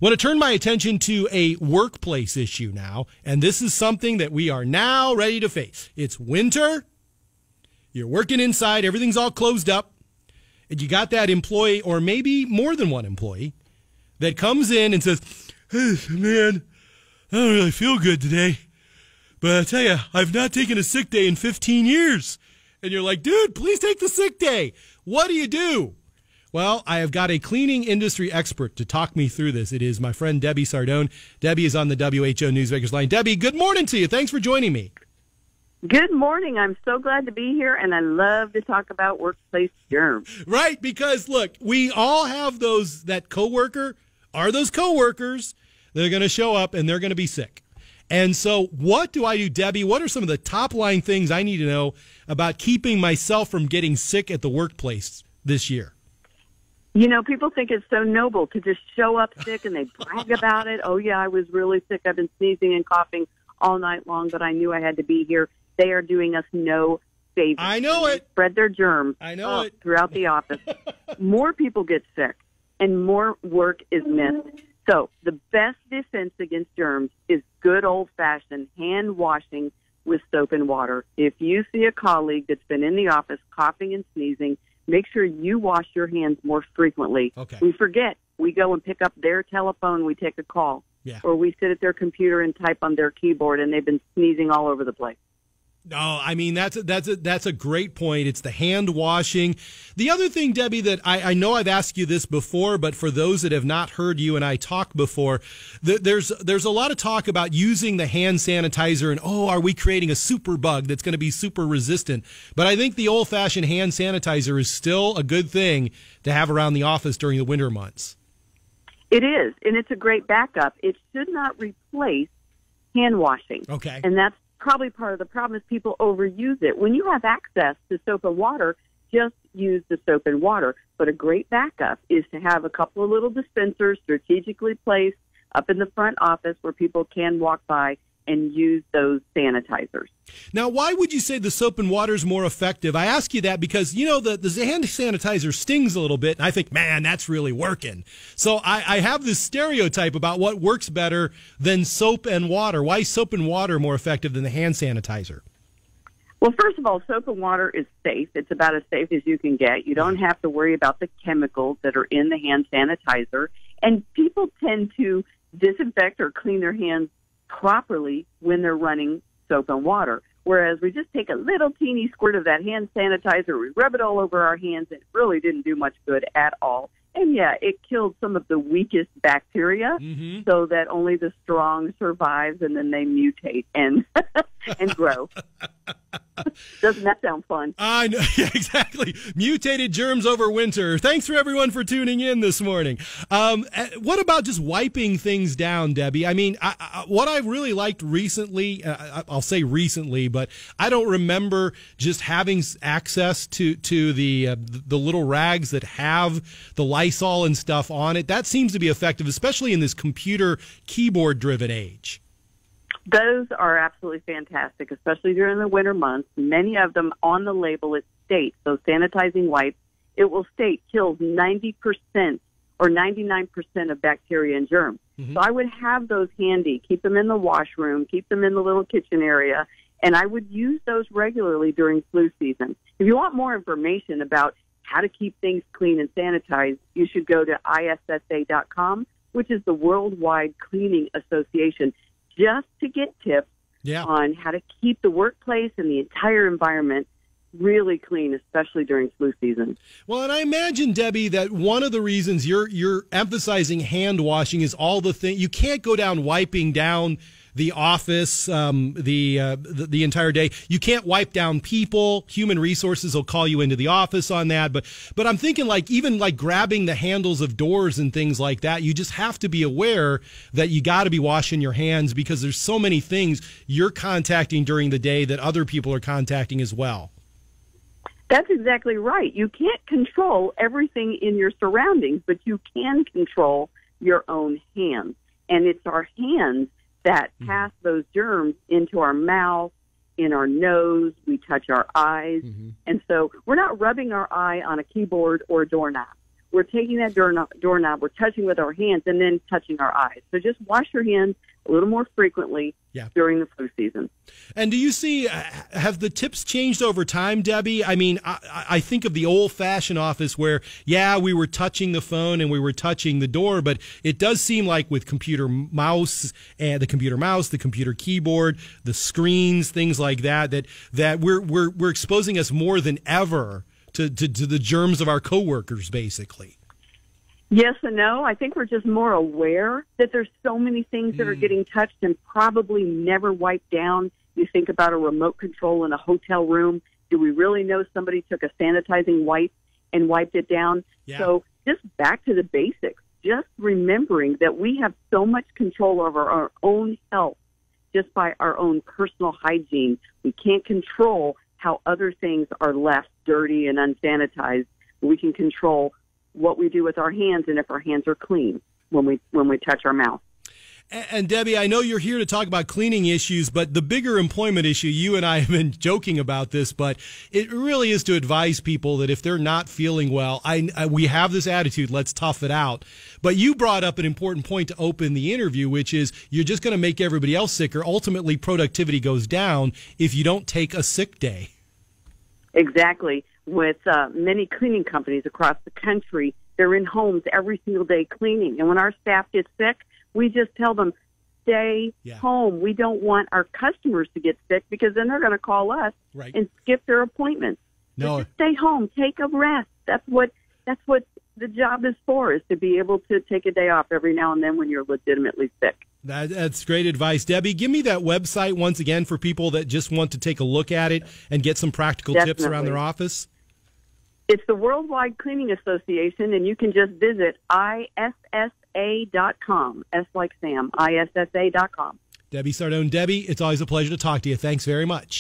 Want to turn my attention to a workplace issue now, and this is something that we are now ready to face. It's winter, you're working inside, everything's all closed up, and you got that employee, or maybe more than one employee, that comes in and says, "Hey, man, I don't really feel good today, but I tell you, I've not taken a sick day in 15 years. And you're like, dude, please take the sick day. What do you do? Well, I have got a cleaning industry expert to talk me through this. It is my friend Debbie Sardone. Debbie is on the WHO Newsmakers line. Debbie, good morning to you. Thanks for joining me. Good morning. I'm so glad to be here, and I love to talk about workplace germs. Right, because, look, we all have that coworker, are those coworkers that are going to show up and they're going to be sick. And so what do I do, Debbie? What are some of the top-line things I need to know about keeping myself from getting sick at the workplace this year? You know, people think it's so noble to just show up sick and they brag about it. Oh, yeah, I was really sick. I've been sneezing and coughing all night long, but I knew I had to be here. They are doing us no favors. I know it. Spread their germs throughout the office. More people get sick and more work is missed. So the best defense against germs is good old-fashioned hand washing with soap and water. If you see a colleague that's been in the office coughing and sneezing, make sure you wash your hands more frequently. Okay. We forget. We go and pick up their telephone, we take a call. Yeah. Or we sit at their computer and type on their keyboard, and they've been sneezing all over the place. No, I mean, that's a great point. It's the hand washing. The other thing, Debbie, that I know I've asked you this before, but for those that have not heard you and I talk before, there's a lot of talk about using the hand sanitizer and, are we creating a super bug that's going to be super resistant? But I think the old-fashioned hand sanitizer is still a good thing to have around the office during the winter months. It is, and it's a great backup. It should not replace hand washing. Okay. And that's probably part of the problem is people overuse it. When you have access to soap and water, just use the soap and water. But a great backup is to have a couple of little dispensers strategically placed up in the front office where people can walk by and use those sanitizers. Now, why would you say the soap and water is more effective? I ask you that because, the hand sanitizer stings a little bit, and I think, man, that's really working. So I have this stereotype about what works better than soap and water. Why is soap and water more effective than the hand sanitizer? Well, first of all, soap and water is safe. It's about as safe as you can get. You don't have to worry about the chemicals that are in the hand sanitizer. And people tend to disinfect or clean their hands properly when they're running soap and water, whereas we just take a little teeny squirt of that hand sanitizer, we rub it all over our hands, and it really didn't do much good at all. And yeah, it killed some of the weakest bacteria so that only the strong survives, and then they mutate and and grow. Doesn't that sound fun? I know, yeah, exactly. Mutated germs over winter. Thanks for everyone for tuning in this morning. What about just wiping things down, Debbie? I mean, what I really liked recently, I'll say recently, but I don't remember just having access to the little rags that have the Lysol and stuff on it. That seems to be effective, especially in this computer keyboard-driven age. Those are absolutely fantastic, especially during the winter months. Many of them on the label, it states, so Sanitizing Wipes, it will state kills 90% or 99% of bacteria and germs. So I would have those handy, keep them in the washroom, keep them in the little kitchen area, and I would use those regularly during flu season. If you want more information about how to keep things clean and sanitized, you should go to ISSA.com, which is the Worldwide Cleaning Association, just to get tips on how to keep the workplace and the entire environment really clean, especially during flu season. Well, and I imagine, Debbie, that one of the reasons you're emphasizing hand washing is all the things. You can't go down wiping down the office the entire day. You can't wipe down people. Human resources will call you into the office on that. But I'm thinking even grabbing the handles of doors and things like that, you just have to be aware that you got to be washing your hands because there's so many things you're contacting during the day that other people are contacting as well. That's exactly right. You can't control everything in your surroundings, but you can control your own hands. And it's our hands that pass those germs into our mouth, in our nose, we touch our eyes. And so we're not rubbing our eye on a keyboard or a doorknob. we're taking that doorknob, we're touching with our hands, and then touching our eyes. So just wash your hands a little more frequently during the flu season. And do you see, have the tips changed over time, Debbie? I mean, I think of the old-fashioned office where, we were touching the phone and we were touching the door, but it does seem like with the computer mouse, the computer keyboard, the screens, things like that we're exposing us more than ever to the germs of our coworkers, basically. Yes and no. I think we're just more aware that there's so many things that are getting touched and probably never wiped down. You think about a remote control in a hotel room. Do we really know somebody took a sanitizing wipe and wiped it down? Yeah. So just back to the basics, just remembering that we have so much control over our own health just by our own personal hygiene. We can't control how other things are left dirty and unsanitized. We can control what we do with our hands and if our hands are clean when we touch our mouth. And Debbie, I know you're here to talk about cleaning issues, but the bigger employment issue, you and I have been joking about this, but it really is to advise people that if they're not feeling well, we have this attitude, let's tough it out. But you brought up an important point to open the interview, which is you're just going to make everybody else sicker. Ultimately, productivity goes down if you don't take a sick day. Exactly. With many cleaning companies across the country, they're in homes every single day cleaning. And when our staff gets sick, we just tell them, stay home. We don't want our customers to get sick because then they're going to call us and skip their appointments. No. Just stay home. Take a rest. That's what the job is for, is to be able to take a day off every now and then when you're legitimately sick. That's great advice. Debbie, give me that website once again for people that just want to take a look at it and get some practical tips around their office. It's the Worldwide Cleaning Association, and you can just visit ISSA.com. S like Sam, ISSA.com. Debbie Sardone. Debbie, it's always a pleasure to talk to you. Thanks very much.